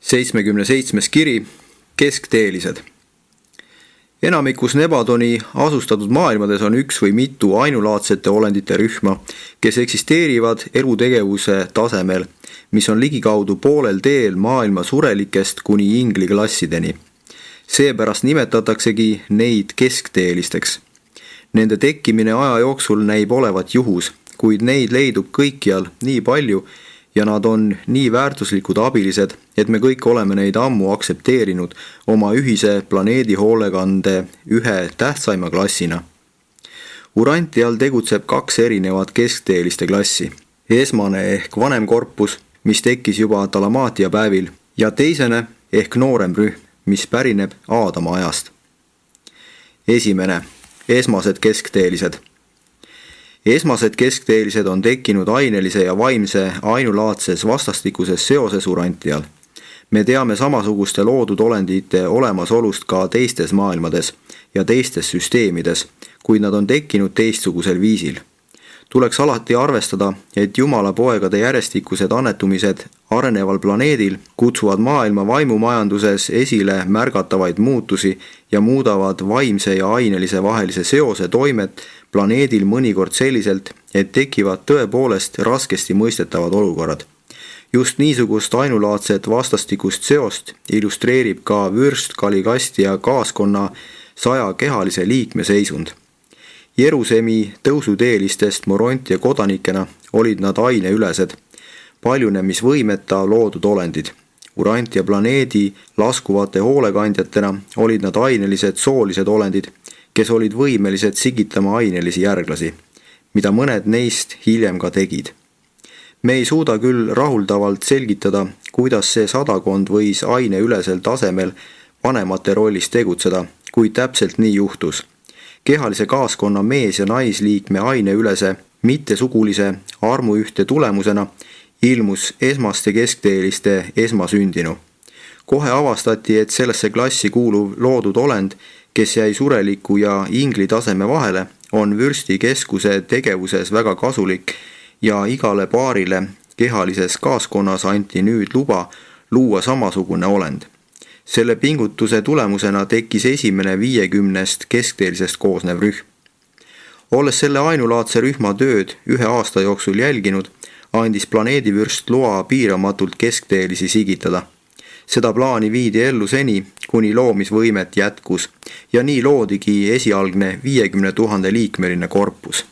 77. kiri Keskteelised. Enamikus Nebadoni asustatud maailmades on üks või mitu ainulaadsete olendite rühma, kes eksisteerivad elutegevuse tasemel, mis on ligikaudu poolel teel maailma surelikest kuni ingliklassideni. Seepärast nimetataksegi neid keskteelisteks. Nende tekkimine aja jooksul näib olevat juhus, kuid neid leidub kõikjal nii palju ja nad on nii väärtuslikud abilised, et me kõik oleme neid ammu aksepteerinud oma ühise planeedi hoolekande ühe tähtsaima klassina. Urantial tegutseb kaks erinevat keskteeliste klassi. Esmane ehk vanem korpus, mis tekkis juba Dalamaatia päevil, ja teisene ehk noorem rühm, mis pärineb Aadama ajast. Esimene, esmased keskteelised. Esmased keskteelised on tekkinud ainelise ja vaimse ainulaadses vastastikuses seoses Urantial. Me teame samasuguste loodud olendite olemasolust ka teistes maailmades ja teistes süsteemides, kuid nad on tekkinud teistsugusel viisil. Tuleks alati arvestada, et Jumala poegade järjestikused annetumised areneval planeedil kutsuvad maailma vaimumajanduses esile märgatavaid muutusi ja muudavad vaimse ja ainelise vahelise seose toimet planeedil mõnikord selliselt, et tekivad tõepoolest raskesti mõistetavad olukorrad. Just niisugust ainulaadset vastastikust seost illustreerib ka vürst, kalikast ja kaaskonna 100 kehalise liikme seisund. Jerusemi tõusuteelistest Morontia kodanikena olid nad aineülesed, paljunemisvõimeta loodud olendid. Urantia planeedi laskuvate hoolekandjatena olid nad ainelised soolised olendid, kes olid võimelised sigitama ainelisi järglasi, mida mõned neist hiljem ka tegid. Me ei suuda küll rahuldavalt selgitada, kuidas see sadakond võis aineülesel tasemel vanemate rollis tegutseda, kuid täpselt nii juhtus. Kehalise kaaskonna mees- ja naisliikme aineülese, mittesugulise armuühte tulemusena ilmus esmaste keskteeliste esmasündinu. Kohe avastati, et sellesse klassi kuuluv loodud olend, kes jäi sureliku ja ingli taseme vahele, on vürsti keskuse tegevuses väga kasulik ja igale paarile kehalises kaaskonnas anti nüüd luba luua samasugune olend. Selle pingutuse tulemusena tekkis esimene 50 keskteelisest koosnev rühm. Olles selle ainulaadse rühma tööd ühe aasta jooksul jälginud, andis planeedivürst loa piiramatult keskteelisi sigitada. Seda plaani viidi ellu seni, kuni loomisvõimet jätkus ja nii loodigi esialgne 50 000 liikmeline korpus.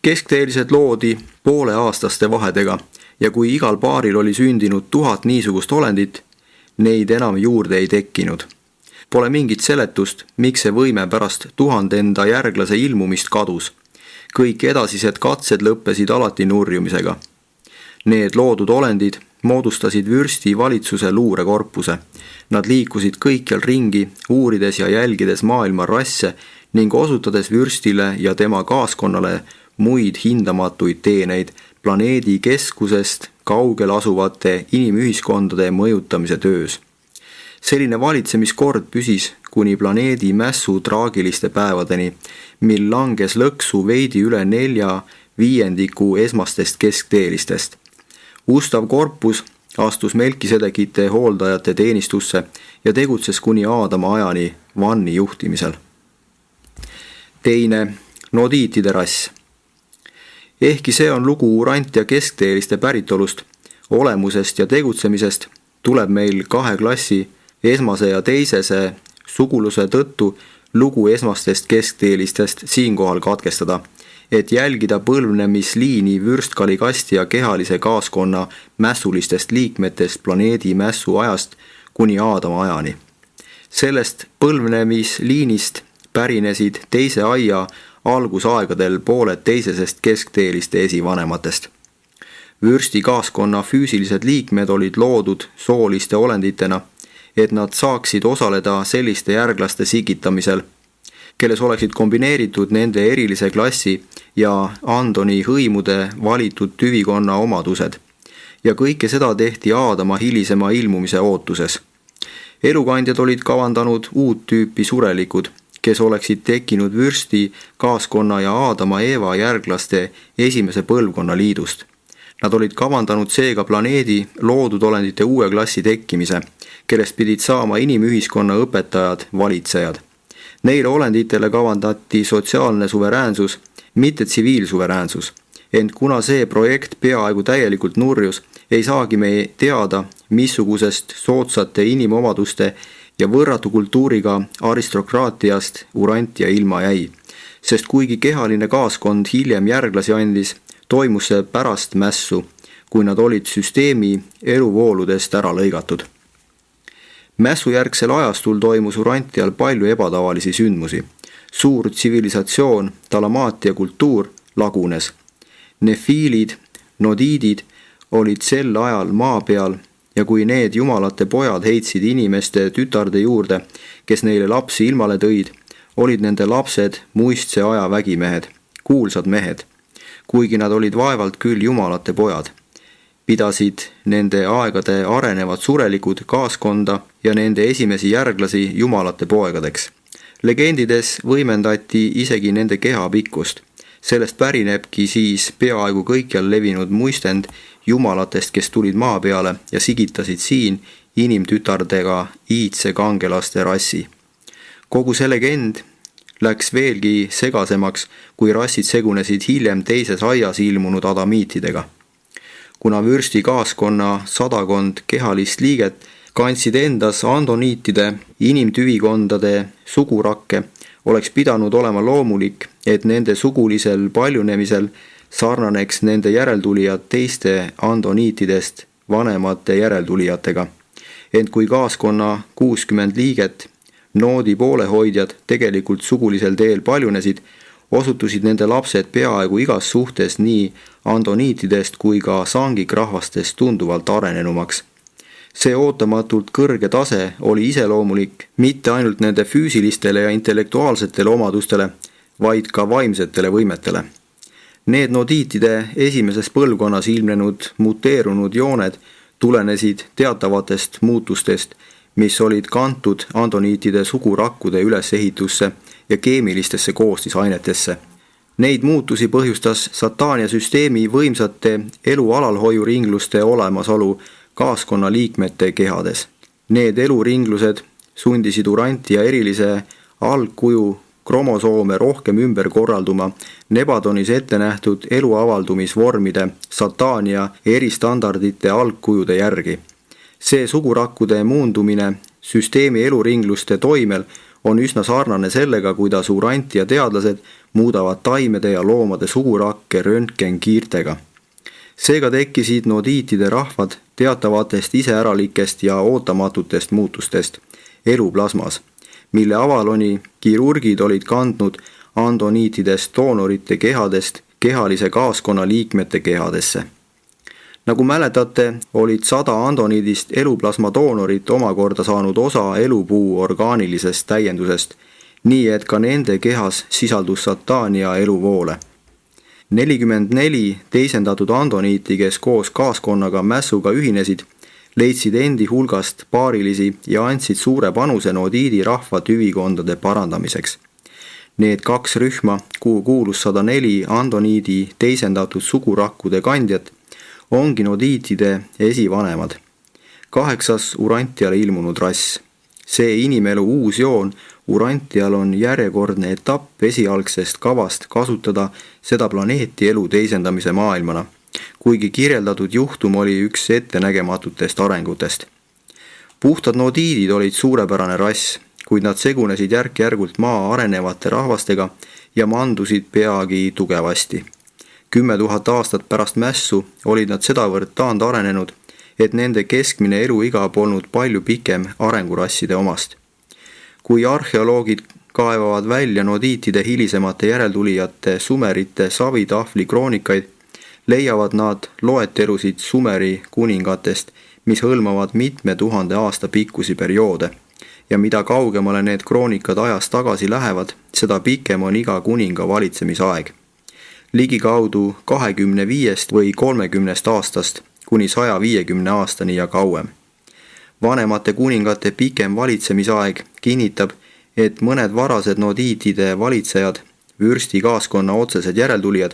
Keskteelised loodi pooleaastaste vahedega ja kui igal paaril oli sündinud 1000 niisugust olendit, neid enam juurde ei tekkinud. Pole mingit seletust, miks see võime pärast 1000 järglase ilmumist kadus. Kõik edasised katsed lõppesid alati nurjumisega. Need loodud olendid moodustasid vürsti valitsuse luurekorpuse. Nad liikusid kõikjal ringi, uurides ja jälgides maailma rasse ning osutades vürstile ja tema kaaskonnale muid hindamatuid teeneid planeedi keskusest kaugel asuvate inimühiskondade mõjutamise töös. Selline valitsemiskord püsis kuni planeedi mässu traagiliste päevadeni, mil langes lõksu veidi üle 4/5 esmastest keskteelistest. Ustav korpus astus Melkisedekite hooldajate teenistusse ja tegutses kuni Aadama ajani Vanni juhtimisel. Teine, nodiitide rass. Ehkki see on lugu Urantia keskteeliste päritolust, olemusest ja tegutsemisest, tuleb meil kahe klassi, esmase ja teisese suguluse tõttu lugu esmastest keskteelistest siinkohal katkestada, et jälgida põlvnemisliini vürstkalikasti ja kehalise kaaskonna mässulistest liikmetest planeedi mässu ajast kuni Aadama ajani. Sellest põlvnemisliinist pärinesid teise aia algusaegadel pooled teisesest keskteeliste esivanematest. Vürsti kaaskonna füüsilised liikmed olid loodud sooliste olenditena, et nad saaksid osaleda selliste järglaste sigitamisel, kelles oleksid kombineeritud nende erilise klassi ja Andoni hõimude valitud tüvikonna omadused. Ja kõike seda tehti Aadama hilisema ilmumise ootuses. Elukandjad olid kavandanud uut tüüpi surelikud, kes oleksid tekkinud vürsti, kaaskonna ja Aadama Eeva järglaste esimese põlvkonna liidust. Nad olid kavandanud seega planeedi loodud olendite uue klassi tekkimise, kellest pidid saama inimühiskonna õpetajad, valitsejad. Neile olenditele kavandati sotsiaalne suveräänsus, mitte tsiviilsuveräänsus. Ent kuna see projekt peaaegu täielikult nurjus, ei saagi me teada, missugusest soodsate inimomaduste ja võrratu kultuuriga aristokraatiast Urantia ilma jäi. Sest kuigi kehaline kaaskond hiljem järglasi andis, toimus see pärast mässu, kui nad olid süsteemi eluvooludest ära lõigatud. Mässujärgsel ajastul toimus Urantial palju ebatavalisi sündmusi. Suur tsivilisatsioon, talamaatia kultuur lagunes. Nefiilid, nodiidid olid sel ajal maa peal ja kui need jumalate pojad heitsid inimeste tütarde juurde, kes neile lapsi ilmale tõid, olid nende lapsed muistse aja vägimehed, kuulsad mehed. Kuigi nad olid vaevalt küll jumalate pojad, pidasid nende aegade arenevad surelikud kaaskonda ja nende esimesi järglasi jumalate poegadeks. Legendides võimendati isegi nende keha pikkust. Sellest pärinebki siis peaaegu kõikjal levinud muistend jumalatest, kes tulid maa peale ja sigitasid siin inimtütardega iidse kangelaste rassi. Kogu see legend läks veelgi segasemaks, kui rassid segunesid hiljem teises aias ilmunud adamiitidega. Kuna vürsti kaaskonna sadakond kehalist liiget kandsid endas andoniitide inimtüvikondade sugurakke, oleks pidanud olema loomulik, et nende sugulisel paljunemisel sarnaneks nende järeltulijad teiste andoniitidest vanemate järeltulijatega. Ent kui kaaskonna 60 liiget, noodi poolehoidjad tegelikult sugulisel teel paljunesid, osutusid nende lapsed peaaegu igas suhtes nii andoniitidest kui ka sangikrahvastest tunduvalt arenenumaks. See ootamatult kõrge tase oli iseloomulik mitte ainult nende füüsilistele ja intellektuaalsetele omadustele, vaid ka vaimsetele võimetele. Need nodiitide esimeses põlvkonnas ilmnenud muteerunud jooned tulenesid teatavatest muutustest, mis olid kantud andoniitide sugurakkude ülesehitusse ja keemilistesse koostisainetesse. Neid muutusi põhjustas Sataania süsteemi võimsate elu alalhoiuringluste olemasolu kaaskonna liikmete kehades. Need eluringlused sundisid Urantia erilise algkuju kromosoome rohkem ümber korralduma Nebadonis ette nähtud eluavaldumisvormide Sataania eristandardite algkujude järgi. See sugurakkude muundumine süsteemi eluringluste toimel on üsna sarnane sellega, kuidas Urantia teadlased muudavad taimede ja loomade sugurakke röntgenkiirtega. Seega tekkisid nodiitide rahvad teatavatest iseäralikest ja ootamatutest muutustest eluplasmas, mille avaloni kirurgid olid kandnud andoniitidest doonorite kehadest kehalise kaaskonna liikmete kehadesse. Nagu mäletate, olid 100 andoniidist eluplasma doonorit omakorda saanud osa elupuu orgaanilisest täiendusest, nii et ka nende kehas sisaldus Sataania eluvoole. 44 teisendatud andoniiti, kes koos kaaskonnaga mässuga ühinesid, leidsid endi hulgast paarilisi ja andsid suure panuse nodiidi rahva tüvikondade parandamiseks. Need 2 rühma, kuhu kuulus 104 andoniidi teisendatud sugurakkude kandjat, ongi nodiitide esivanemad. 8. Urantiale ilmunud rass. See inimelu uus joon Urantial on järjekordne etapp esialgsest kavast kasutada seda planeeti elu teisendamise maailmana, kuigi kirjeldatud juhtum oli üks ettenägematutest arengutest. Puhtad nodiidid olid suurepärane rass, kuid nad segunesid järk-järgult maa arenevate rahvastega ja mandusid peagi tugevasti. 10 000 aastat pärast mässu olid nad sedavõrd taandarenenud, et nende keskmine eluiga polnud palju pikem arengurasside omast. Kui arheoloogid kaevavad välja nodiitide hilisemate järeltulijate sumerite savitahvli kroonikaid, leiavad nad loetelusid Sumeri kuningatest, mis hõlmavad mitme 1000 aasta pikkusi perioode. Ja mida kaugemale need kroonikad ajas tagasi lähevad, seda pikem on iga kuninga valitsemisaeg. Ligikaudu 25 või 30 aastast kuni 150 aastani ja kauem. Vanemate kuningate pikem valitsemisaeg kinnitab, et mõned varased nodiitide valitsejad, vürsti kaaskonna otsesed järeltulijad,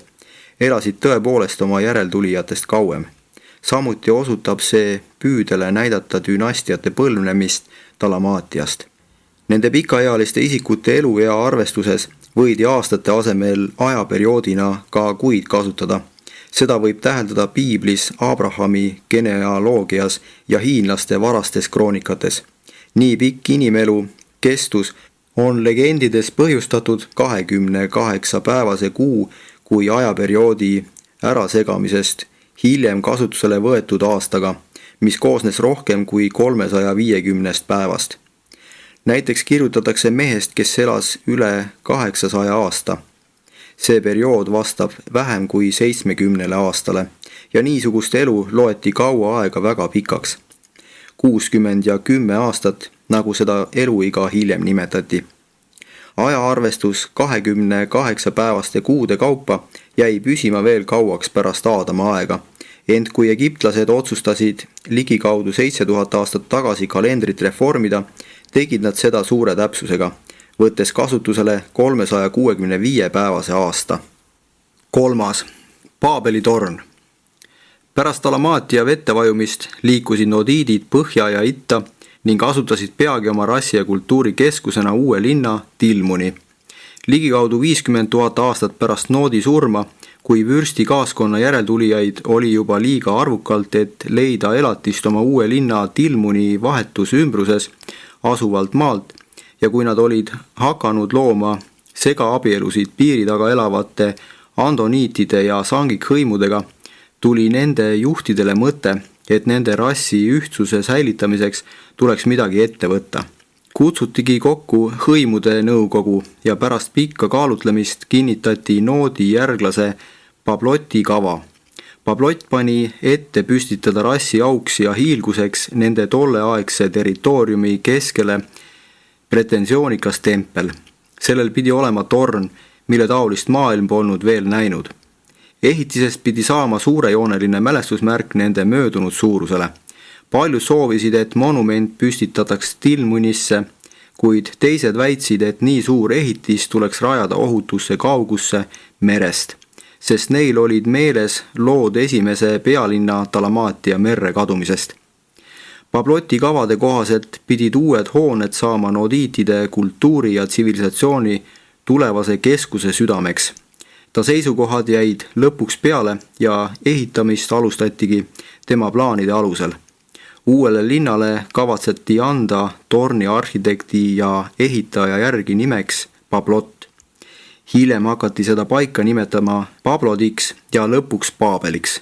elasid tõepoolest oma järeltulijatest kauem. Samuti osutab see püüdele näidata dünastiate põlvnemist Dalmaatiast. Nende pikaealiste isikute eluea arvestuses võidi aastate asemel ajaperioodina ka kuid kasutada. Seda võib täheldada piiblis, Abrahami genealoogias ja hiinlaste varastes kroonikates. Nii pikk inimelu kestus on legendides põhjustatud 28-päevase kuu kui ajaperioodi ärasegamisest hiljem kasutusele võetud aastaga, mis koosnes rohkem kui 350 päevast. Näiteks kirjutatakse mehest, kes elas üle 800 aasta. See periood vastab vähem kui 70 aastale ja niisugust elu loeti kaua aega väga pikaks. 60 ja 10 aastat, nagu seda eluiga hiljem nimetati. Ajaarvestus 28-päevaste kuude kaupa jäi püsima veel kauaks pärast Aadama aega, ent kui egiptlased otsustasid ligikaudu 7000 aastat tagasi kalendrit reformida, tegid nad seda suure täpsusega, võttes kasutusele 365-päevase aasta. 3. Paabeli torn. Pärast Dalmaatia vettevajumist liikusid nodiidid põhja ja itta ning asutasid peagi oma rassi ja kultuuri keskusena uue linna Tilmuni. Ligikaudu 50 000 aastat pärast Noodi surma, kui vürsti kaaskonna järeltulijaid oli juba liiga arvukalt, et leida elatist oma uue linna Tilmuni vahetus ümbruses asuvalt maalt, ja kui nad olid hakanud looma segaabielusid piiri taga elavate andoniitide ja sangikhõimudega, tuli nende juhtidele mõte, et nende rassi ühtsuse säilitamiseks tuleks midagi ette võtta. Kutsutigi kokku hõimude nõukogu ja pärast pikka kaalutlemist kinnitati Noodi järglase Pabloti kava. Pablot pani ette püstitada rassi auks ja hiilguseks nende tolleaegse territooriumi keskele pretensioonikas tempel. Sellel pidi olema torn, mille taolist maailm polnud veel näinud. Ehitisest pidi saama suurejooneline mälestusmärk nende möödunud suurusele. Paljud soovisid, et monument püstitataks Tilmunisse, kuid teised väitsid, et nii suur ehitis tuleks rajada ohutusse kaugusse merest, sest neil olid meeles lood esimese pealinna Dalmaatia merre kadumisest. Pabloti kavade kohaselt pidid uued hooned saama nodiitide kultuuri ja tsivilisatsiooni tulevase keskuse südameks. Ta seisukohad jäid lõpuks peale ja ehitamist alustatigi tema plaanide alusel. Uuele linnale kavatseti anda torni arhitekti ja ehitaja järgi nimeks Pablot. Hiljem hakati seda paika nimetama Pablodiks ja lõpuks Paabeliks.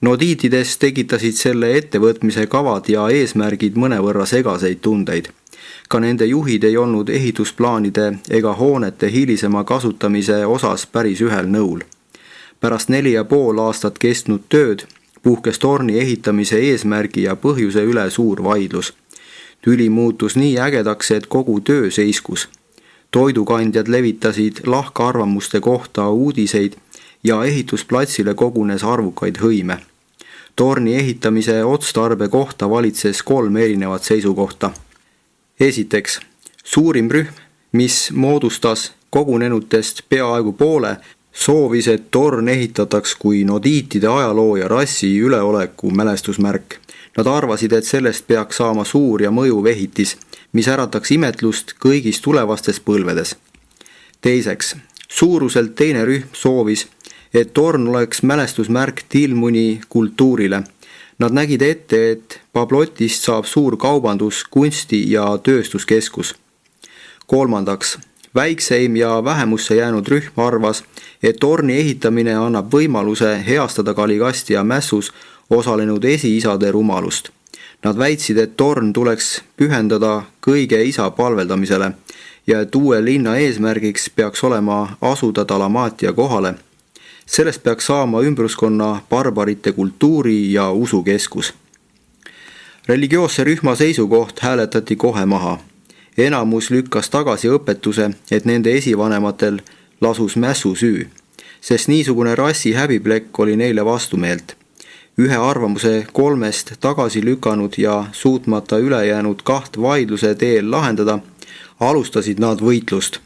Nodiitides tekitasid selle ettevõtmise kavad ja eesmärgid mõnevõrra segaseid tundeid. Ka nende juhid ei olnud ehitusplaanide ega hoonete hilisema kasutamise osas päris ühel nõul. Pärast 4,5 aastat kestnud tööd puhkes torni ehitamise eesmärgi ja põhjuse üle suur vaidlus. Tüli muutus nii ägedaks, et kogu töö seiskus. Toidukandjad levitasid lahkarvamuste kohta uudiseid ja ehitusplatsile kogunes arvukaid hõime. Torni ehitamise otstarbe kohta valitses 3 erinevat seisukohta. Esiteks, suurim rühm, mis moodustas kogunenutest peaaegu poole, soovis, et torn ehitataks kui nodiitide ajaloo ja rassi üleoleku mälestusmärk. Nad arvasid, et sellest peaks saama suur ja mõjuv ehitis, mis ärataks imetlust kõigis tulevastes põlvedes. Teiseks, suuruselt teine rühm soovis, et torn oleks mälestusmärk Tilmuni kultuurile. Nad nägid ette, et Pablotist saab suur kaubandus, kunsti ja tööstuskeskus. Kolmandaks, väikseim ja vähemusse jäänud rühm arvas, et torni ehitamine annab võimaluse heastada Kaligasti ja mässus osalenud esiisade rumalust. Nad väitsid, et torn tuleks pühendada kõige isa palveldamisele ja et uue linna eesmärgiks peaks olema asuda Dalmaatia kohale. Sellest peaks saama ümbruskonna barbarite kultuuri ja usukeskus. Religioosse rühma seisukoht hääletati kohe maha. Enamus lükkas tagasi õpetuse, et nende esivanematel lasus mässu süü, sest niisugune rassi häbiplekk oli neile vastumeelt. Ühe arvamuse 3 tagasi lükanud ja suutmata ülejäänud 2 vaidluse teel lahendada, alustasid nad võitlust.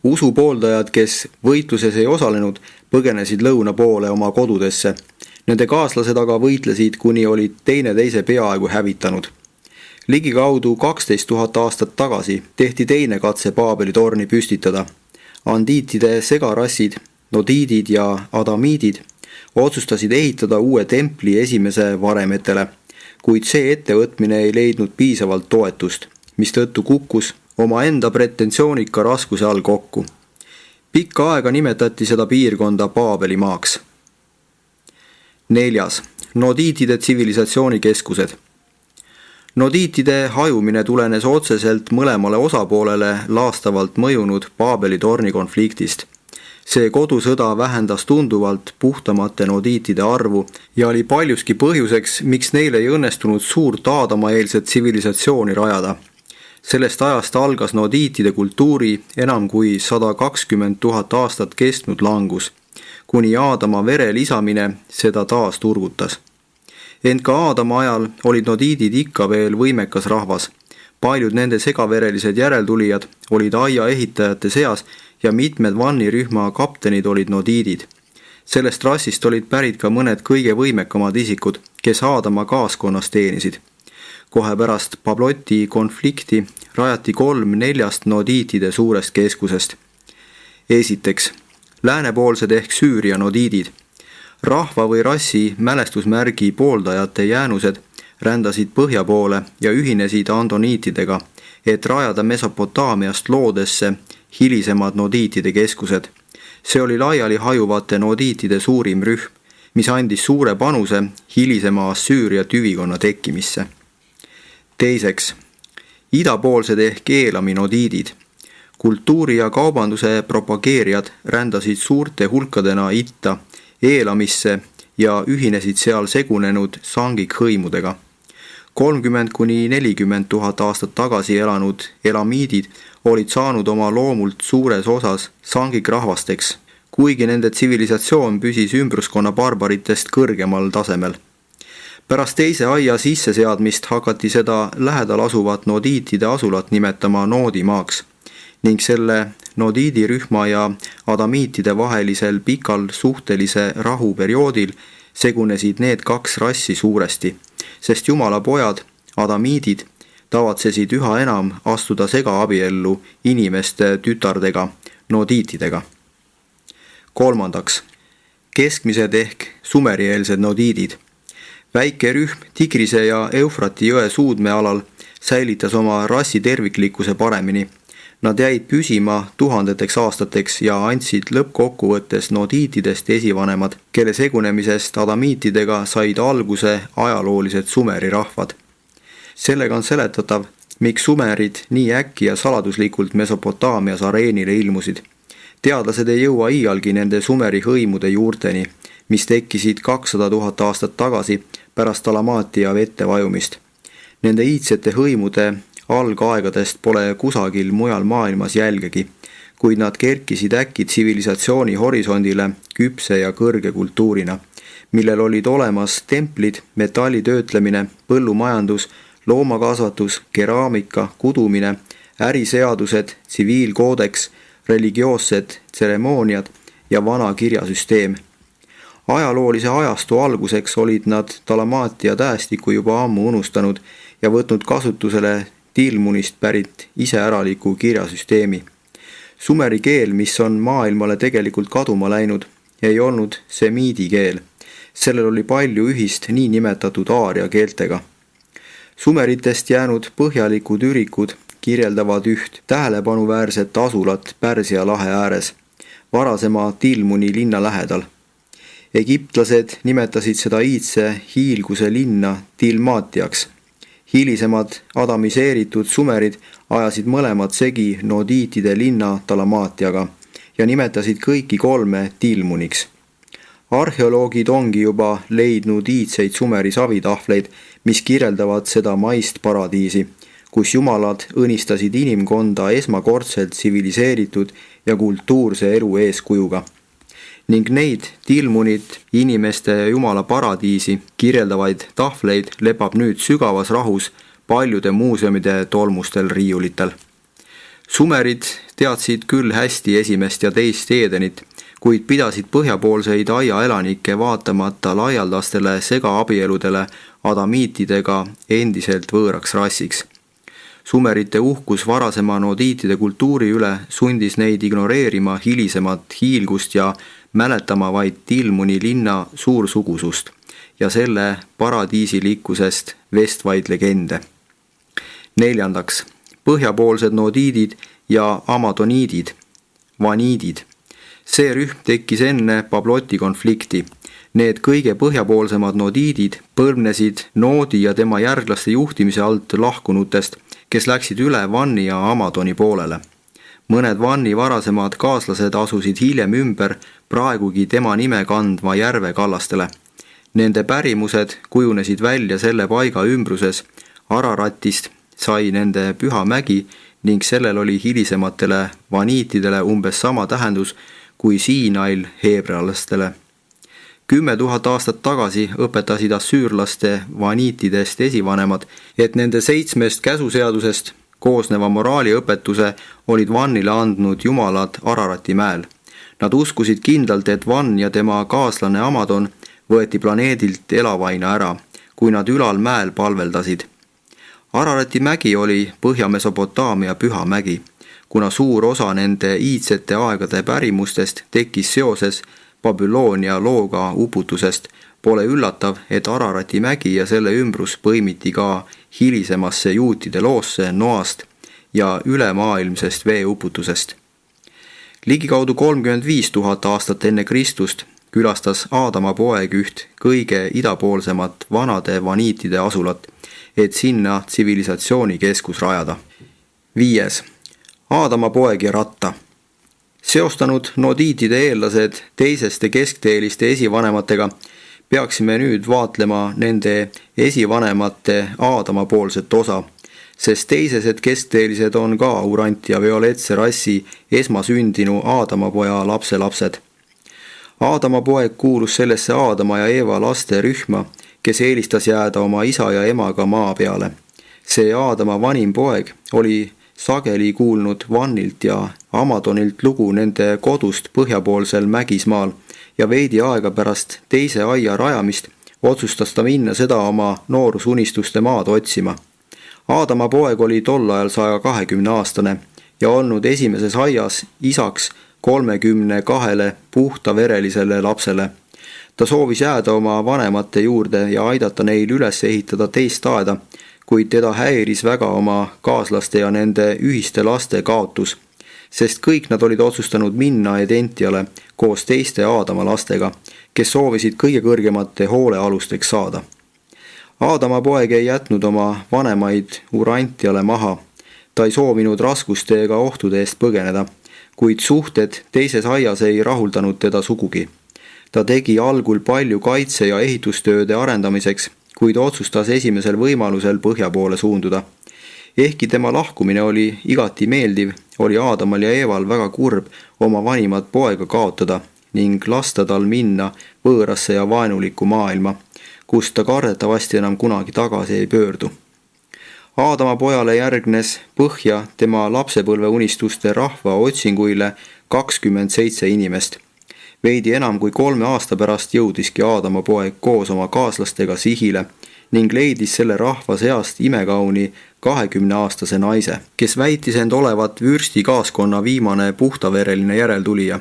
usu pooldajad, kes võitluses ei osalenud, põgenesid lõuna poole oma kodudesse. Nende kaaslased aga võitlesid, kuni olid teineteise peaaegu hävitanud. Ligikaudu 12 000 aastat tagasi tehti teine katse Paabeli torni püstitada. Andiitide segarassid, nodiidid ja adamiidid otsustasid ehitada uue templi esimese varemetele, kuid see ettevõtmine ei leidnud piisavalt toetust, mistõttu kukkus omaenda pretensioonika raskuse all kokku. Pikka aega nimetati seda piirkonda Paabeli maaks. 4. Nodiitide tsivilisatsioonikeskused. Nodiitide hajumine tulenes otseselt mõlemale osapoolele laastavalt mõjunud Paabeli torni konfliktist. See kodusõda vähendas tunduvalt puhtamate nodiitide arvu ja oli paljuski põhjuseks, miks neil ei õnnestunud suurt Aadamaeelset tsivilisatsiooni rajada. Sellest ajast algas nodiitide kultuuri enam kui 120 000 aastat kestnud langus, kuni Aadama vere lisamine seda taas turgutas. Ent ka Aadama ajal olid nodiidid ikka veel võimekas rahvas. Paljud nende segaverelised järeltulijad olid aia ehitajate seas ja mitmed vannirühma kaptenid olid nodiidid. Sellest rassist olid pärit ka mõned kõige võimekamad isikud, kes Aadama kaaskonnas teenisid. Kohe pärast Pabloti konflikti rajati 3-4 nodiitide suurest keskusest. Esiteks, läänepoolsed ehk Süüria nodiidid. Rahva või rassi mälestusmärgi pooldajate jäänused rändasid põhja poole ja ühinesid andoniitidega, et rajada Mesopotaamiast loodesse hilisemad nodiitide keskused. See oli laiali hajuvate nodiitide suurim rühm, mis andis suure panuse hilisema Assüüria tüvikonna tekkimisse. Teiseks, idapoolsed ehk Eelami nodiidid. Kultuuri ja kaubanduse propageerijad rändasid suurte hulkadena itta Eelamisse ja ühinesid seal segunenud sangikhõimudega. 30-40 000 aastat tagasi elanud elamiidid olid saanud oma loomult suures osas sangikrahvasteks, kuigi nende tsivilisatsioon püsis ümbruskonna barbaritest kõrgemal tasemel. Pärast teise aia sisseseadmist hakati seda lähedal asuvat nodiitide asulat nimetama noodimaaks ning selle nodiidirühma ja adamiitide vahelisel pikal suhtelise rahuperioodil segunesid need kaks rassi suuresti, sest Jumala pojad, adamiidid, tavatsesid üha enam astuda segaabiellu inimeste tütardega, nodiitidega. 3. Keskmised ehk sumerieelsed nodiidid. Väike rühm Tigrise ja Eufrati jõe suudmealal säilitas oma rassi terviklikkuse paremini. Nad jäid püsima tuhandeteks aastateks ja andsid lõppkokkuvõttes nodiitidest esivanemad, kelle segunemisest adamiitidega said alguse ajaloolised sumeri rahvad. Sellega on seletatav, miks sumerid nii äkki ja saladuslikult Mesopotaamias areenile ilmusid. Teadlased ei jõua iialgi nende sumeri hõimude juurteni, mis tekkisid 200 000 aastat tagasi pärast Alamaatia vette vajumist. Nende iidsete hõimude algaegadest pole kusagil mujal maailmas jälgegi, kuid nad kerkisid äkki tsivilisatsiooni horisondile küpse ja kõrge kultuurina, millel olid olemas templid, metallitöötlemine, põllumajandus, loomakasvatus, keraamika, kudumine, äriseadused, tsiviilkoodeks, religioossed tseremooniad ja vana kirjasüsteem. Ajaloolise ajastu alguseks olid nad Dalamaatia tähestiku juba ammu unustanud ja võtnud kasutusele Tilmunist pärit iseäraliku kirjasüsteemi. Sumeri keel, mis on maailmale tegelikult kaduma läinud, ei olnud semiidi keel. Sellel oli palju ühist niinimetatud aaria keeltega. Sumeritest jäänud põhjalikud ürikud kirjeldavad üht tähelepanuväärset asulat Pärsia lahe ääres, varasema Tilmuni linna lähedal. Egiptlased nimetasid seda iidse hiilguse linna Tilmaatiaks. Hilisemad adamiseeritud sumerid ajasid mõlemad segi nodiitide linna Dalamaatiaga ja nimetasid kõiki kolme Tilmuniks. Arheoloogid ongi juba leidnud iidseid sumeri savitahvleid, mis kirjeldavad seda maist paradiisi, kus jumalad õnnistasid inimkonda esmakordselt tsiviliseeritud ja kultuurse elu eeskujuga. Ning neid Tilmunid, inimeste ja jumala paradiisi kirjeldavaid tahvleid lepab nüüd sügavas rahus paljude muuseumide tolmustel riiulitel. Sumerid teadsid küll hästi esimest ja teist Eedenit, kuid pidasid põhjapoolseid aiaelanikke vaatamata laialdastele segaabieludele adamiitidega endiselt võõraks rassiks. Sumerite uhkus varasema nodiitide kultuuri üle sundis neid ignoreerima hilisemat hiilgust ja mäletama vaid Tilmuni linna suursugusust ja selle paradiisilikkusest vestvaid legende. 4. Põhjapoolsed nodiidid ja amadoniidid, vaniidid. See rühm tekkis enne Pabloti konflikti. Need kõige põhjapoolsemad nodiidid põlvnesid Noodi ja tema järglaste juhtimise alt lahkunutest, kes läksid üle Vanni ja Amadoni poolele. Mõned Vanni varasemad kaaslased asusid hiljem ümber praegugi tema nime kandva järve kallastele. Nende pärimused kujunesid välja selle paiga ümbruses. Araratist sai nende püha mägi ning sellel oli hilisematele vaniitidele umbes sama tähendus kui Siinail heebrealastele. 10 000 aastat tagasi õpetasid assüürlaste vaniitidest esivanemad, et nende 7 käsuseadusest koosneva moraaliõpetuse olid Vannile andnud jumalad Ararati mäel. Nad uskusid kindlalt, et Vann ja tema kaaslane Amadon võeti planeedilt elavaina ära, kui nad ülal mäel palveldasid. Ararati mägi oli Põhja-Mesopotaamia püha mägi, kuna suur osa nende iidsete aegade pärimustest tekkis seoses Babyloonia looga uputusest, pole üllatav, et Ararati mägi ja selle ümbrus põimiti ka hilisemasse juutide loosse Noast ja ülemaailmsest veeuputusest. Ligikaudu 35 000 aastat enne Kristust külastas Aadama poeg üht kõige idapoolsemat vanade vaniitide asulat, et sinna tsivilisatsiooni keskus rajada. 5. Aadama poeg ja ratta. Seostanud nodiitide eellased teiseste keskteeliste esivanematega, peaksime nüüd vaatlema nende esivanemate Aadama poolset osa, sest teisesed keskteelised on ka Urant ja violetse rassi esmasündinu Aadama poja lapselapsed. Aadama poeg kuulus sellesse Aadama ja Eeva laste rühma, kes eelistas jääda oma isa ja emaga maa peale. See Aadama vanim poeg oli sageli kuulnud Vannilt ja Amadonilt lugu nende kodust põhjapoolsel Mägismaal ja veidi aega pärast teise aia rajamist otsustas ta minna seda oma noorusunistuste maad otsima. Aadama poeg oli tol ajal 120-aastane ja olnud esimeses aias isaks 32 puhtaverelisele lapsele. Ta soovis jääda oma vanemate juurde ja aidata neil üles ehitada teist aeda, kuid teda häiris väga oma kaaslaste ja nende ühiste laste kaotus, sest kõik nad olid otsustanud minna Edentiale koos teiste Aadama lastega, kes soovisid kõige kõrgemate hoolealusteks saada. Aadama poeg ei jätnud oma vanemaid Urantiale maha. Ta ei soovinud raskuste ega ohtude eest põgeneda, kuid suhted teises aias ei rahuldanud teda sugugi. Ta tegi algul palju kaitse- ja ehitustööde arendamiseks, kuid otsustas esimesel võimalusel põhja poole suunduda. Ehkki tema lahkumine oli igati meeldiv, oli Aadamal ja Eeval väga kurb oma vanimat poega kaotada ning lasta tal minna võõrasse ja vaenulikku maailma, kus ta kardetavasti enam kunagi tagasi ei pöördu. Aadama pojale järgnes põhja tema lapsepõlveunistuste rahva otsinguile 27 inimest. Veidi enam kui 3 aasta pärast jõudiski Aadama poeg koos oma kaaslastega sihile ning leidis selle rahva seast imekauni 20-aastase naise, kes väitis end olevat vürsti kaaskonna viimane puhtavereline järeltulija.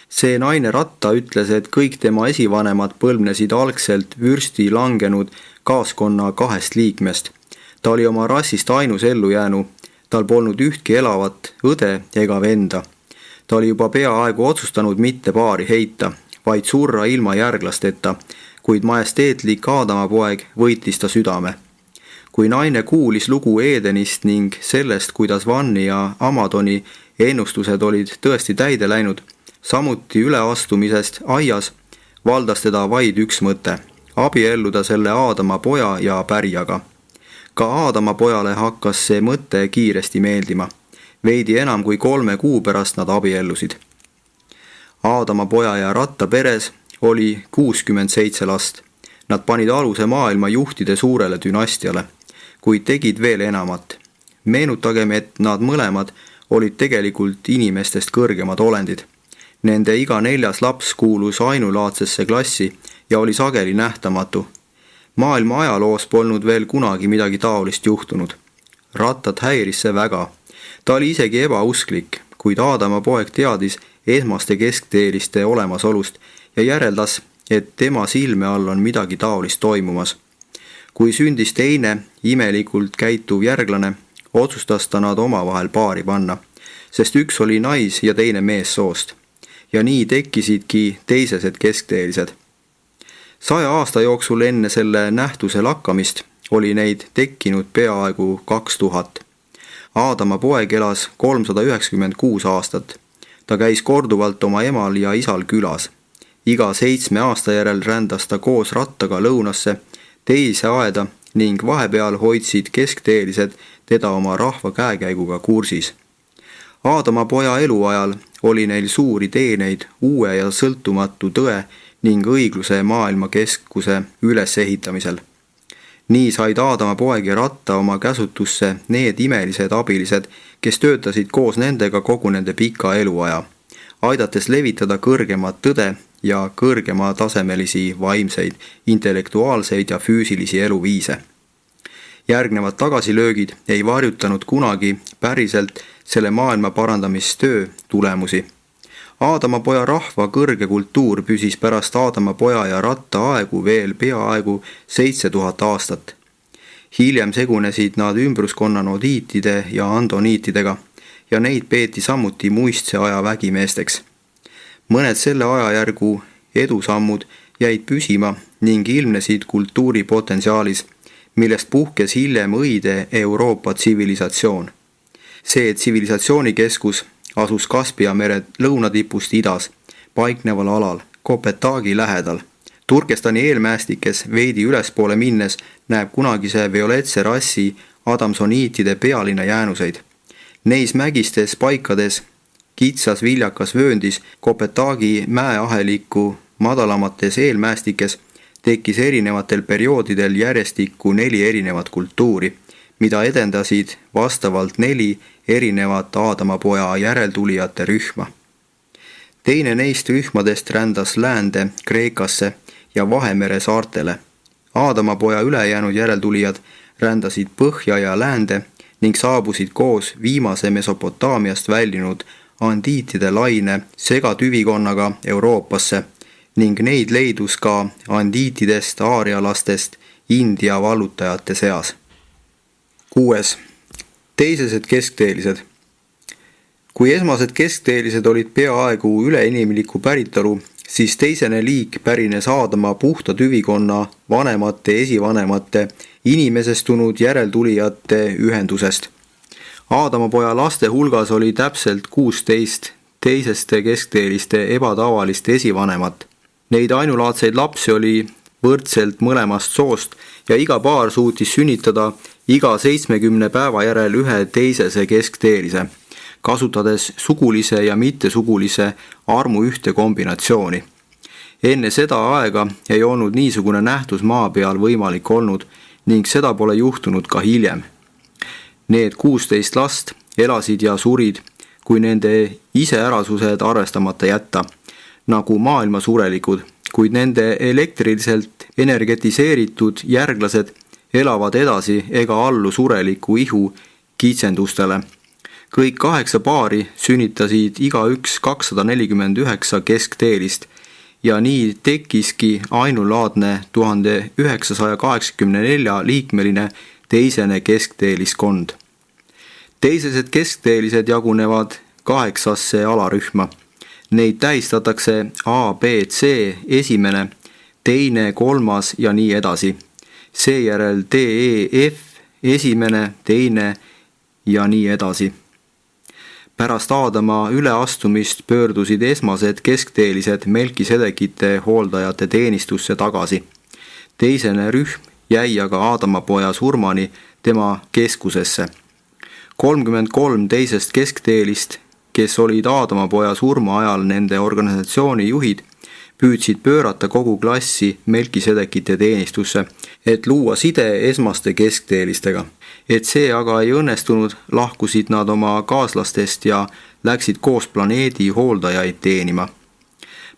See naine ratta ütles, et kõik tema esivanemad põlvnesid algselt vürsti langenud kaaskonna 2 liikmest. Ta oli oma rassist ainus ellujäänu, tal polnud ühtki elavat õde ega venda. Ta oli juba peaaegu otsustanud mitte paari heita, vaid surra ilma järglasteta, kuid majesteetlik Aadama poeg võitis ta südame. Kui naine kuulis lugu Eedenist ning sellest, kuidas Vanni ja Amadoni ennustused olid tõesti täide läinud, samuti üleastumisest aias, valdas teda vaid üks mõte, abielluda selle Aadama poja ja pärijaga. Ka Aadama pojale hakkas see mõte kiiresti meeldima. Veidi enam kui 3 kuu pärast nad abiellusid. Aadama poja ja ratta peres oli 67 last. Nad panid aluse maailma juhtide suurele dünastiale, kuid tegid veel enamat. Meenutagem, et nad mõlemad olid tegelikult inimestest kõrgemad olendid. Nende iga 4. laps kuulus ainulaadsesse klassi ja oli sageli nähtamatu. Maailma ajaloos polnud veel kunagi midagi taolist juhtunud. Rattat häiris see väga. Ta oli isegi ebausklik, kuid Aadama poeg teadis esmaste keskteeliste olemasolust ja järeldas, et tema silme all on midagi taolist toimumas. Kui sündis teine, imelikult käituv järglane, otsustas ta nad omavahel paari panna, sest üks oli nais- ja teine meessoost. Ja nii tekkisidki teisesed keskteelised. 100 aasta jooksul enne selle nähtuse lakkamist oli neid tekkinud peaaegu 2000. Aadama poeg elas 396 aastat. Ta käis korduvalt oma emal ja isal külas. Iga 7 aasta järel rändas ta koos rattaga lõunasse, teise aeda ning vahepeal hoidsid keskteelised teda oma rahva käekäiguga kursis. Aadama poja eluajal oli neil suuri teeneid uue ja sõltumatu tõe ning õigluse maailma keskuse ülesehitamisel. Nii said Aadama poeg ja ratta oma käsutusse need imelised abilised, kes töötasid koos nendega kogu nende pika eluaja, aidates levitada kõrgemat tõde ja kõrgema tasemelisi vaimseid, intellektuaalseid ja füüsilisi eluviise. Järgnevad tagasilöögid ei varjutanud kunagi päriselt selle maailma parandamistöö tulemusi. Aadama poja rahva kõrge kultuur püsis pärast Aadama poja ja ratta aegu veel peaaegu 7000 aastat. Hiljem segunesid nad ümbruskonna nodiitide ja andoniitidega ja neid peeti samuti muistse aja vägimeesteks. Mõned selle ajajärgu edusammud jäid püsima ning ilmnesid kultuuripotentsiaalis, millest puhkes hiljem õide Euroopa tsivilisatsioon. See tsivilisatsioonikeskus asus Kaspia mere lõunatipust idas, paikneval alal, Kopetaagi lähedal. Turkestani eelmäestikes veidi ülespoole minnes näeb kunagise violetse rassi adamsoniitide pealinna jäänuseid. Neis mägistes paikades, kitsas viljakas vööndis, Kopetaagi mäeaheliku madalamates eelmäestikes tekkis erinevatel perioodidel järjestikku 4 erinevat kultuuri, mida edendasid vastavalt 4 erinevat Aadama poja järeltulijate rühma. Teine neist rühmadest rändas läände Kreekasse ja Vahemere saartele. Aadama poja ülejäänud järeltulijad rändasid põhja ja läände ning saabusid koos viimase Mesopotaamiast väljunud andiitide laine segatüvikonnaga Euroopasse ning neid leidus ka andiitidest aarialastest India vallutajate seas. 6. Teisesed keskteelised. Kui esmased keskteelised olid peaaegu üleinimliku päritolu, siis teisene liik pärines Aadama puhta tüvikonna vanemate esivanemate inimesestunud järeltulijate ühendusest. Aadama poja laste hulgas oli täpselt 16 teiseste keskteeliste ebatavalist esivanemat. Neid ainulaadseid lapsi oli võrdselt mõlemast soost ja iga paar suutis sünnitada iga 70 päeva järel ühe teisese keskteelise, kasutades sugulise ja mittesugulise armu ühte kombinatsiooni. Enne seda aega ei olnud niisugune nähtus maa peal võimalik olnud ning seda pole juhtunud ka hiljem. Need 16 last elasid ja surid, kui nende iseärasused arvestamata jätta, nagu maailma surelikud, kuid nende elektriliselt energetiseeritud järglased elavad edasi ega allu sureliku ihu kitsendustele. Kõik 8 paari sünnitasid igaüks 249 keskteelist ja nii tekkiski ainulaadne 1984 liikmeline teisene keskteeliskond. Teisesed keskteelised jagunevad 8 alarühma. Neid tähistatakse A, B, C, esimene, teine, kolmas ja nii edasi. Seejärel D, E, F, esimene, teine ja nii edasi. Pärast Aadama üleastumist pöördusid esmased keskteelised Melkisedekite hooldajate teenistusse tagasi. Teisene rühm jäi aga Aadama poja surmani tema keskusesse. 33 teisest keskteelist, kes olid Aadama poja surma ajal nende organisatsiooni juhid, püüdsid pöörata kogu klassi Melkisedekite teenistusse et luua side esmaste keskteelistega. Et see aga ei õnnestunud, lahkusid nad oma kaaslastest ja läksid koos planeedi hooldajaid teenima.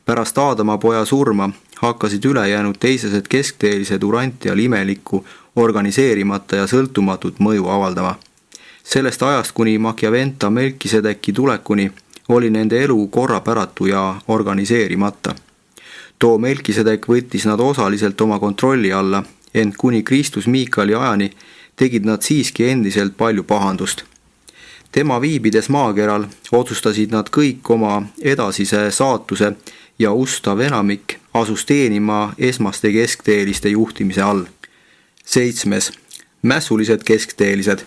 Pärast Aadama poja surma hakkasid ülejäänud teisesed keskteelised Urantial imelikku, organiseerimata ja sõltumatut mõju avaldama. Sellest ajast kuni Machiaventa Melkisedeki tulekuni oli nende elu korrapäratu ja organiseerimata. Too Melkisedek võttis nad osaliselt oma kontrolli alla, ent kuni Kristus Miikali ajani tegid nad siiski endiselt palju pahandust. Tema viibides maakeral otsustasid nad kõik oma edasise saatuse ja ustav enamik asus teenima esmaste keskteeliste juhtimise all. 7. Mässulised keskteelised.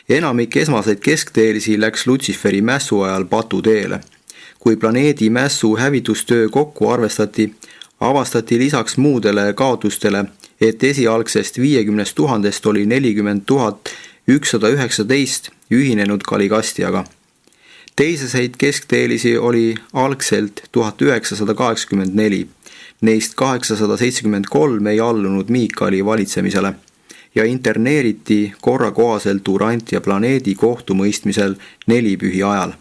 Enamik esmaseid keskteelisi läks Lutsiferi mässu ajal patuteele. Kui planeedi mässu hävitustöö kokku arvestati, avastati lisaks muudele kaotustele, et esialgsest 50 000 oli 40 119 ühinenud Kaligastiaga. Teiseseid keskteelisi oli algselt 1984, neist 873 ei allunud Miikali valitsemisele ja interneeriti korrakohaselt Urantia planeedi kohtumõistmisel nelipühi ajal.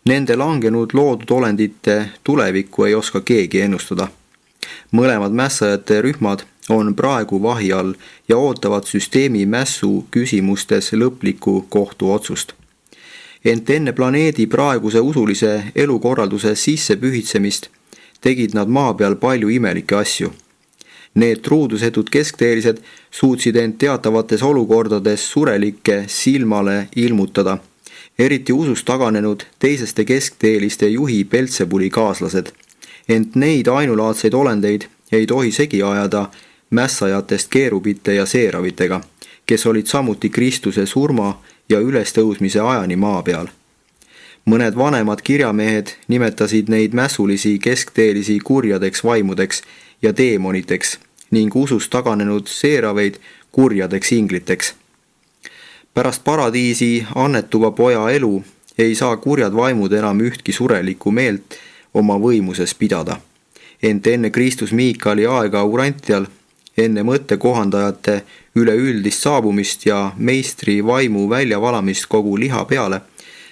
Nende langenud loodud olendite tulevikku ei oska keegi ennustada. Mõlemad mässajate rühmad on praegu vahi all ja ootavad süsteemi mässu küsimustes lõplikku kohtuotsust. Ent enne planeedi praeguse usulise elukorralduse sissepühitsemist tegid nad maa peal palju imelikke asju. Need truudusetud keskteelised suutsid end teatavates olukordades surelikke silmale ilmutada, eriti usust taganenud teiseste keskteeliste juhi Beltsebuli kaaslased, ent neid ainulaadseid olendeid ei tohi segi ajada mässajatest keerubite ja seeravitega, kes olid samuti Kristuse surma ja ülestõusmise ajani maa peal. Mõned vanemad kirjamehed nimetasid neid mässulisi keskteelisi kurjadeks vaimudeks ja teemoniteks ning usust taganenud seeraveid kurjadeks ingliteks. Pärast paradiisi annetuva poja elu ei saa kurjad vaimud enam ühtki surelikku meelt oma võimuses pidada. Ent enne Kristus Miikali aega Urantial, enne mõttekohandajate üleüldist saabumist ja meistri vaimu väljavalamist kogu liha peale,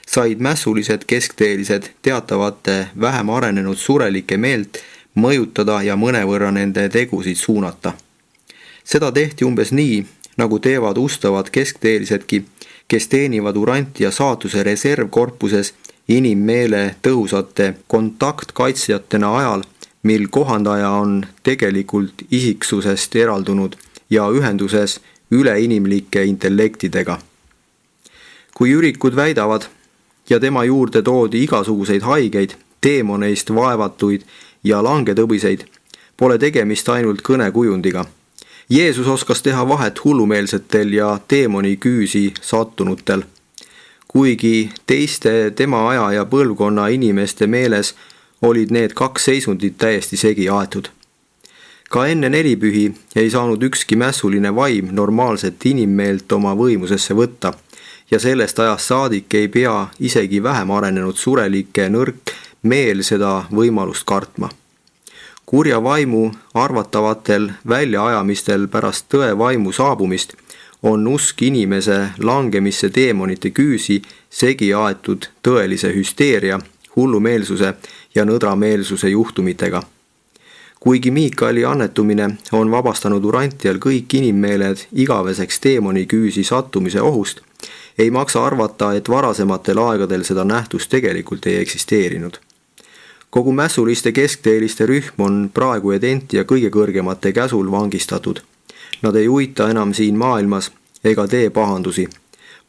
said mässulised keskteelised teatavate vähem arenenud surelike meelt mõjutada ja mõnevõrra nende tegusid suunata. Seda tehti umbes nii, nagu teevad ustavad keskteelisedki, kes teenivad Urantia saatuse reservkorpuses inimmeele tõhusate kontaktkaitsjatena ajal, mil kohandaja on tegelikult isiksusest eraldunud ja ühenduses üleinimlike intellektidega. Kui ürikud väidavad ja tema juurde toodi igasuguseid haigeid, teemoneist vaevatuid ja langetõbiseid, pole tegemist ainult kõnekujundiga. Jeesus oskas teha vahet hullumeelsetel ja teemoni küüsi sattunutel. Kuigi teiste tema aja ja põlvkonna inimeste meeles olid need kaks seisundit täiesti segi aetud. Ka enne nelipühi ei saanud ükski mässuline vaim normaalset inimmeelt oma võimusesse võtta ja sellest ajast saadik ei pea isegi vähem arenenud surelike nõrk meel seda võimalust kartma. Kurja vaimu arvatavatel väljaajamistel pärast tõe vaimu saabumist on usk inimese langemisse teemonite küüsi segi aetud tõelise hüsteeria, hullumeelsuse ja nõdrameelsuse juhtumitega. Kuigi Miikali annetumine on vabastanud Urantial kõik inimmeeled igaveseks teemoni küüsi sattumise ohust, ei maksa arvata, et varasematel aegadel seda nähtust tegelikult ei eksisteerinud. Kogu mässuliste keskteeliste rühm on praegu Edentia kõige kõrgemate käsul vangistatud. Nad ei uita enam siin maailmas ega tee pahandusi.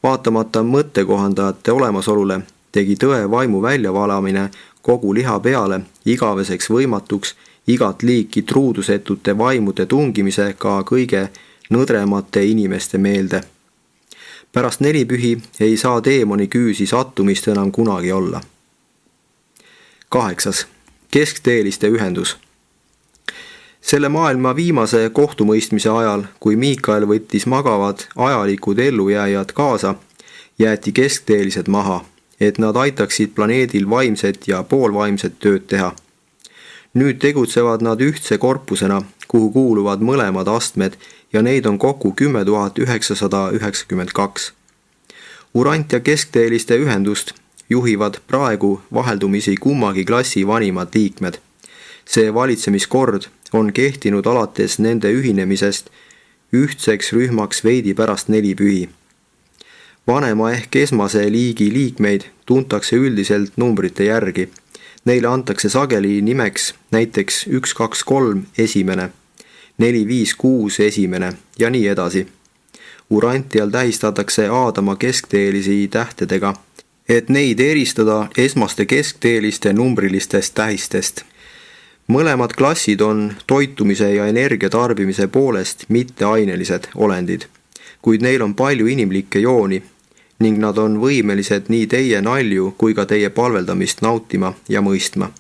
Vaatamata mõttekohandajate olemasolule tegi tõe vaimu väljavalamine kogu liha peale igaveseks võimatuks igat liiki truudusetute vaimude tungimise ka kõige nõdremate inimeste meelde. Pärast nelipühi ei saa teemoni küüsi sattumist enam kunagi olla. 8. Keskteeliste ühendus. Selle maailma viimase kohtumõistmise ajal, kui Miikael võttis magavad ajalikud ellujääjad kaasa, jäeti keskteelised maha, et nad aitaksid planeedil vaimset ja poolvaimset tööd teha. Nüüd tegutsevad nad ühtse korpusena, kuhu kuuluvad mõlemad astmed ja neid on kokku 10 992. Urant- ja keskteeliste ühendust juhivad praegu vaheldumisi kummagi klassi vanimad liikmed. See valitsemiskord on kehtinud alates nende ühinemisest ühtseks rühmaks veidi pärast nelipühi. Vanema ehk esmase liigi liikmeid tuntakse üldiselt numbrite järgi. Neile antakse sageli nimeks näiteks 1, 2, 3 esimene, 4, 5, 6 esimene ja nii edasi. Urantial tähistatakse Aadama keskteelisi tähtedega, et neid eristada esmaste keskteeliste numbrilistest tähistest. Mõlemad klassid on toitumise ja energia tarbimise poolest mitteainelised olendid, kuid neil on palju inimlikke jooni ning nad on võimelised nii teie nalju kui ka teie palveldamist nautima ja mõistma.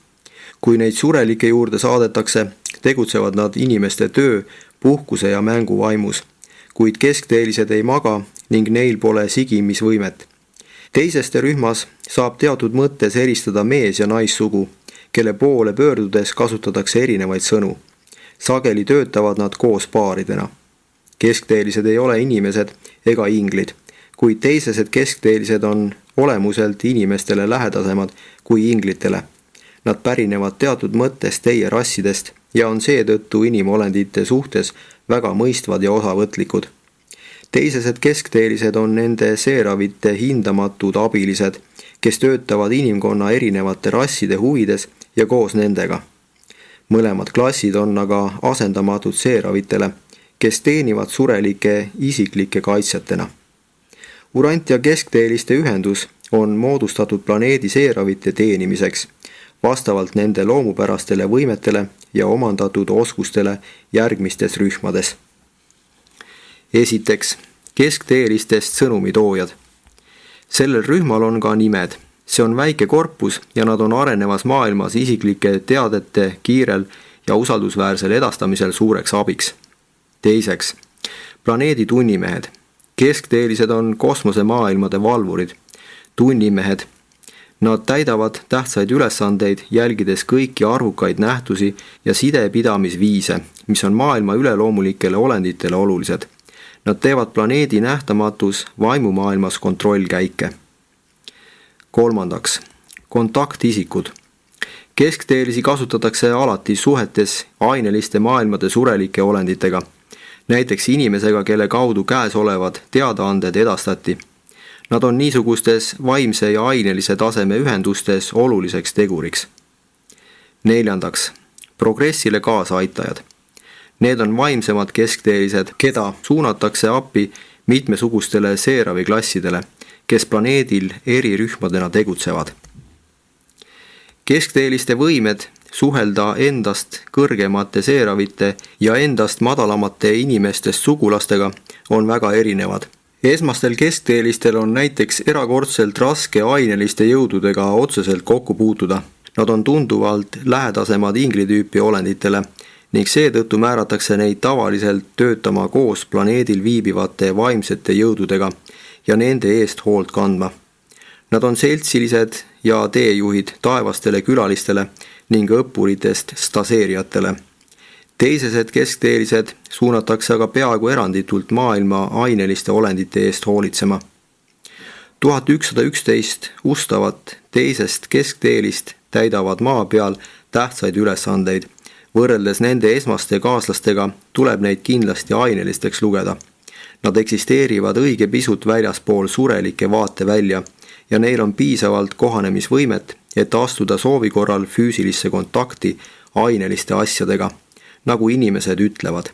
Kui neid surelike juurde saadetakse, tegutsevad nad inimeste töö, puhkuse ja mängu vaimus, kuid keskteelised ei maga ning neil pole sigimisvõimet. Teiseste rühmas saab teatud mõttes eristada mees- ja naissugu, kelle poole pöördudes kasutatakse erinevaid sõnu. Sageli töötavad nad koos paaridena. Keskteelised ei ole inimesed ega inglid, kuid teisesed keskteelised on olemuselt inimestele lähedasemad kui inglitele. Nad pärinevad teatud mõttes teie rassidest ja on seetõttu inimolendite suhtes väga mõistvad ja osavõtlikud. Teisesed keskteelised on nende seeravite hindamatud abilised, kes töötavad inimkonna erinevate rasside huvides ja koos nendega. Mõlemad klassid on aga asendamatud seeravitele, kes teenivad surelike isiklike kaitsjatena. Urant- ja keskteeliste ühendus on moodustatud planeedi seeravite teenimiseks, vastavalt nende loomupärastele võimetele ja omandatud oskustele järgmistes rühmades. Esiteks, keskteelistest sõnumitoojad. Sellel rühmal on ka nimed. See on väike korpus ja nad on arenevas maailmas isiklike teadete kiirel ja usaldusväärsel edastamisel suureks abiks. Teiseks, planeedi tunnimehed. Keskteelised on kosmosemaailmade valvurid, tunnimehed. Nad täidavad tähtsaid ülesandeid, jälgides kõiki arvukaid nähtusi ja sidepidamisviise, mis on maailma üleloomulikele olenditele olulised. Nad teevad planeedi nähtamatus vaimumaailmas kontrollkäike. Kolmandaks, kontaktisikud. Keskteelisi kasutatakse alati suhetes aineliste maailmade surelike olenditega, näiteks inimesega, kelle kaudu käesolevad teadaanded edastati. Nad on niisugustes vaimse ja ainelise taseme ühendustes oluliseks teguriks. Neljandaks, progressile kaasaaitajad. Need on vaimsemad keskteelised, keda suunatakse appi mitmesugustele seeravi klassidele, kes planeedil eri rühmadena tegutsevad. Keskteeliste võimed suhelda endast kõrgemate seeravite ja endast madalamate inimestest sugulastega on väga erinevad. Esmastel keskteelistel on näiteks erakordselt raske aineliste jõududega otseselt kokku puutuda. Nad on tunduvalt lähedasemad inglitüüpi olenditele ning seetõttu määratakse neid tavaliselt töötama koos planeedil viibivate vaimsete jõududega ja nende eest hoolt kandma. Nad on seltsilised ja teejuhid taevastele külalistele ning õppuritest staseerijatele. Teisesed keskteelised suunatakse aga peaaegu eranditult maailma aineliste olendite eest hoolitsema. 1111 ustavat teisest keskteelist täidavad maa peal tähtsaid ülesandeid. Võrreldes nende esmaste kaaslastega tuleb neid kindlasti ainelisteks lugeda. Nad eksisteerivad õige pisut väljaspool surelike vaatevälja ja neil on piisavalt kohanemisvõimet, et astuda soovi korral füüsilisse kontakti aineliste asjadega, nagu inimesed ütlevad.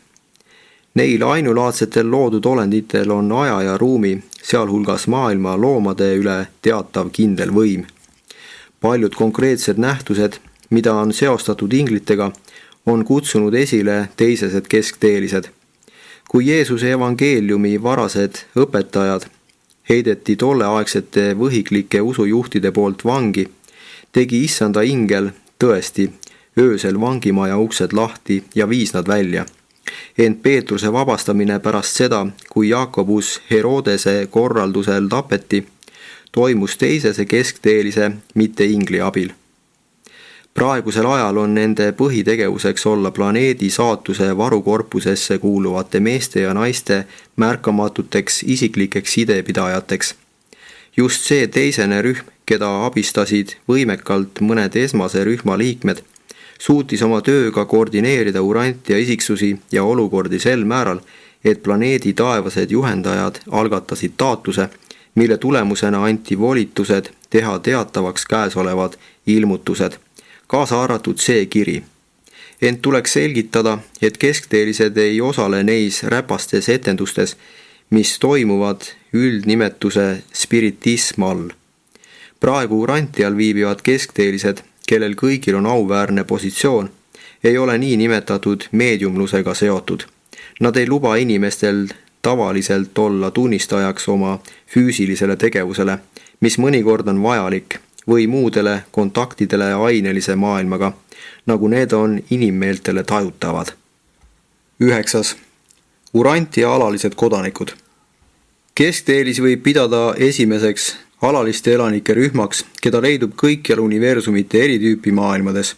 Neil ainulaadsetel loodud olenditel on aja ja ruumi, sealhulgas maailma loomade üle teatav kindel võim. Paljud konkreetsed nähtused, mida on seostatud inglitega, on kutsunud esile teisesed keskteelised. Kui Jeesuse evangeeliumi varased õpetajad heideti tolleaegsete võhiklike usujuhtide poolt vangi, tegi issanda ingel tõesti öösel vangimaja uksed lahti ja viis nad välja. Ent Peetruse vabastamine pärast seda, kui Jaakobus Herodese korraldusel tapeti, toimus teisese keskteelise, mitte ingli abil. praegusel ajal on nende põhitegevuseks olla planeedi saatuse varukorpusesse kuuluvate meeste ja naiste märkamatuteks isiklikeks sidepidajateks. Just see teisene rühm, keda abistasid võimekalt mõned esmase rühma liikmed, suutis oma tööga koordineerida Urantia isiksusi ja olukordi sel määral, et planeedi taevased juhendajad algatasid taotluse, mille tulemusena anti volitused teha teatavaks käesolevad ilmutused, kaasa arvatud see kiri. Ent tuleks selgitada, et keskteelised ei osale neis räpastes etendustes, mis toimuvad üldnimetuse spiritism all. Praegu Urantial viibivad keskteelised, kellel kõigil on auväärne positsioon, ei ole nii nimetatud meediumlusega seotud. Nad ei luba inimestel tavaliselt olla tunnistajaks oma füüsilisele tegevusele, mis mõnikord on vajalik, või muudele kontaktidele ainelise maailmaga, nagu need on inimmeeltele tajutavad. 9. Urantia alalised kodanikud. Keskteelis võib pidada esimeseks alaliste elanike rühmaks, keda leidub kõikjal universumite eri tüüpi maailmades.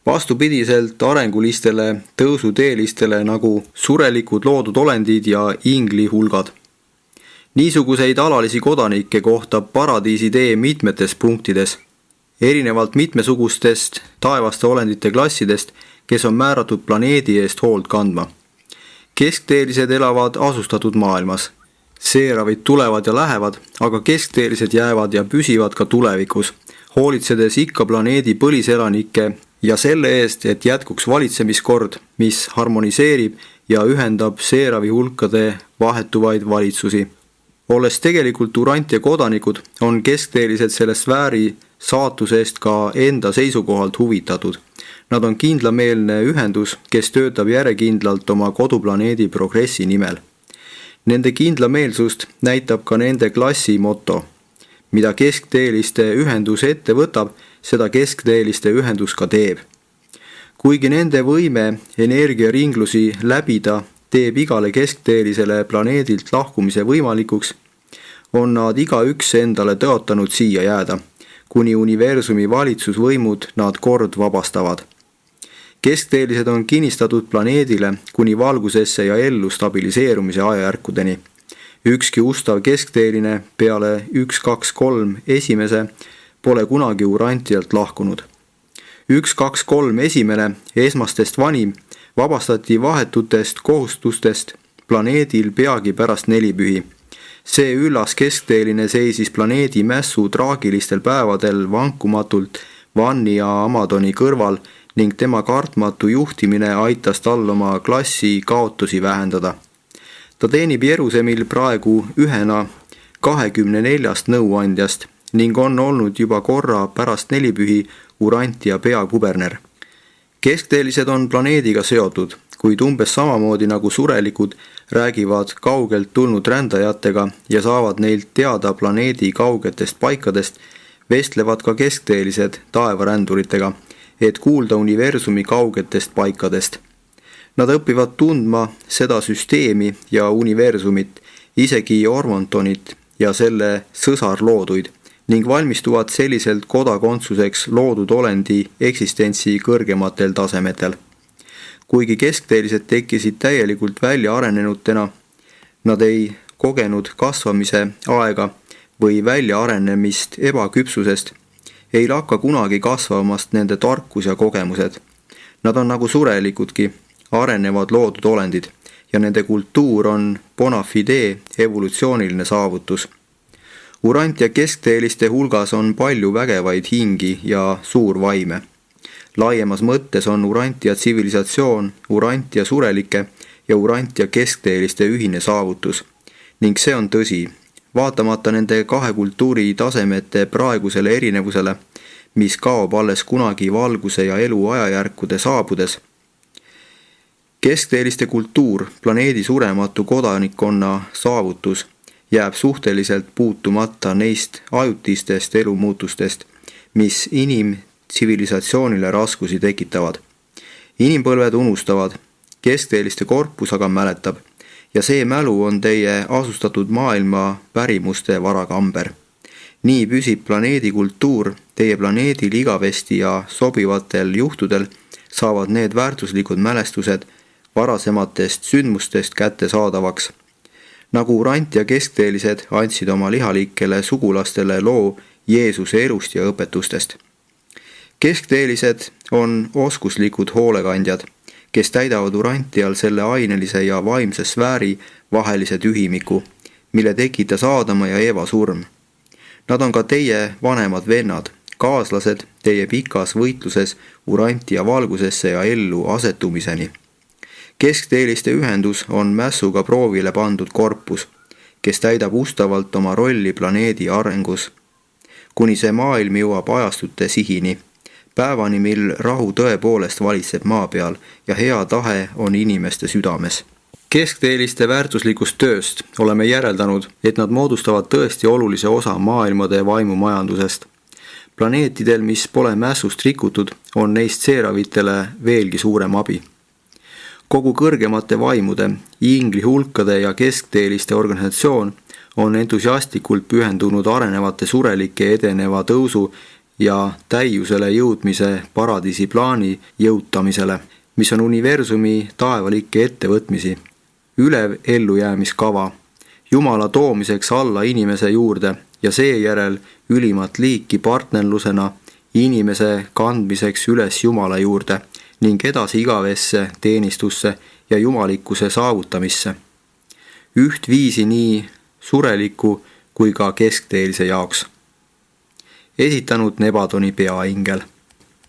Vastupidiselt arengulistele tõusuteelistele nagu surelikud loodud olendid ja inglihulgad. Niisuguseid alalisi kodanikke kohtab paradiisitee mitmetes punktides, erinevalt mitmesugustest taevaste olendite klassidest, kes on määratud planeedi eest hoolt kandma. Keskteelised elavad asustatud maailmas. Seeravid tulevad ja lähevad, aga keskteelised jäävad ja püsivad ka tulevikus, hoolitsedes ikka planeedi põliselanike ja selle eest, et jätkuks valitsemiskord, mis harmoniseerib ja ühendab seeravi hulkade vahetuvaid valitsusi. Olles tegelikult Urantia kodanikud, on keskteelised selle sfääri saatusest ka enda seisukohalt huvitatud. Nad on kindlameelne ühendus, kes töötab järjekindlalt oma koduplaneedi progressi nimel. Nende kindlameelsust näitab ka nende klassi moto. Mida keskteeliste ühendus ette võtab, seda keskteeliste ühendus ka teeb. Kuigi nende võime energiaringlusi läbida teeb igale keskteelisele planeedilt lahkumise võimalikuks, on nad igaüks endale tõotanud siia jääda, kuni universumi valitsusvõimud nad kord vabastavad. Keskteelised on kinnistatud planeedile kuni valgusesse ja ellu stabiliseerumise ajajärkudeni. Ükski ustav keskteeline peale 1-2-3 esimese pole kunagi Urantialt lahkunud. 1-2-3 esimene, esmastest vanim, vabastati vahetutest kohustustest planeedil peagi pärast nelipühi. See üllas keskteeline seisis planeedi mässu traagilistel päevadel vankumatult Vanni ja Amadoni kõrval ning tema kartmatu juhtimine aitas tal oma klassi kaotusi vähendada. Ta teenib Jeruusalemil praegu ühena 24 nõuandjast ning on olnud juba korra pärast nelipühi Urantia peakuberner. Keskteelised on planeediga seotud, kuid umbes samamoodi nagu surelikud räägivad kaugelt tulnud rändajatega ja saavad neilt teada planeedi kaugetest paikadest, vestlevad ka keskteelised taevaränduritega, et kuulda universumi kaugetest paikadest. Nad õpivad tundma seda süsteemi ja universumit, isegi Ormontonit ja selle sõsarlooduid, ning valmistuvad selliselt kodakondsuseks loodud olendi eksistentsi kõrgematel tasemetel. Kuigi keskteelised tekkisid täielikult välja arenenutena, nad ei kogenud kasvamise aega või väljaarenemist ebaküpsusest, ei lakka kunagi kasvamast nende tarkus ja kogemused. Nad on nagu surelikudki, arenevad loodud olendid ja nende kultuur on bona fide evolutsiooniline saavutus. Urantia keskteeliste hulgas on palju vägevaid hingi ja suur vaime. Laiemas mõttes on Urantia tsivilisatsioon, Urantia surelike ja Urantia keskteeliste ühine saavutus. Ning see on tõsi, vaatamata nende kahe kultuuri tasemete praegusele erinevusele, mis kaob alles kunagi valguse ja elu ajajärkude saabudes. Keskteeliste kultuur, planeedi surematu kodanikkonna saavutus, jääb suhteliselt puutumata neist ajutistest elumuutustest, mis inimtsivilisatsioonile raskusi tekitavad. Inimpõlved unustavad, keskteeliste korpus aga mäletab ja see mälu on teie asustatud maailma pärimuste varakamber. nii püsib planeedi kultuur teie planeedil igavesti ja sobivatel juhtudel saavad need väärtuslikud mälestused varasematest sündmustest kättesaadavaks. Nagu urant ja keskteelised andsid oma lihalikele sugulastele loo Jeesuse elust ja õpetustest. Keskteelised on oskuslikud hoolekandjad, kes täidavad uranti all selle ainelise ja vaimse sfääri vahelise tühimiku, mille tekitas Aadama ja Eeva surm. Nad on ka teie vanemad vennad, kaaslased teie pikas võitluses uranti ja valgusesse ja ellu asetumiseni. Keskteeliste ühendus on mässuga proovile pandud korpus, kes täidab ustavalt oma rolli planeedi arengus, kuni see maailm jõuab ajastute sihini, päevani, mil rahu tõepoolest valitseb maa peal ja hea tahe on inimeste südames. Keskteeliste väärtuslikust tööst oleme järeldanud, et nad moodustavad tõesti olulise osa maailmade vaimumajandusest. Planeetidel, mis pole mässust rikutud, on neist seeravitele veelgi suurem abi. Kogu kõrgemate vaimude, ingli hulkade ja keskteeliste organisatsioon on entusiastlikult pühendunud arenevate surelike edeneva tõusu ja täiusele jõudmise paradiisi plaani jõutamisele, mis on universumi taevalikke ettevõtmisi, ülev ellujäämiskava, Jumala toomiseks alla inimese juurde ja seejärel ülimat liiki partnerlusena inimese kandmiseks üles Jumala juurde ning edasi igavesse teenistusse ja jumalikkuse saavutamisse. Ühtviisi nii sureliku kui ka keskteelise jaoks. Esitanud Nebadoni peaingel.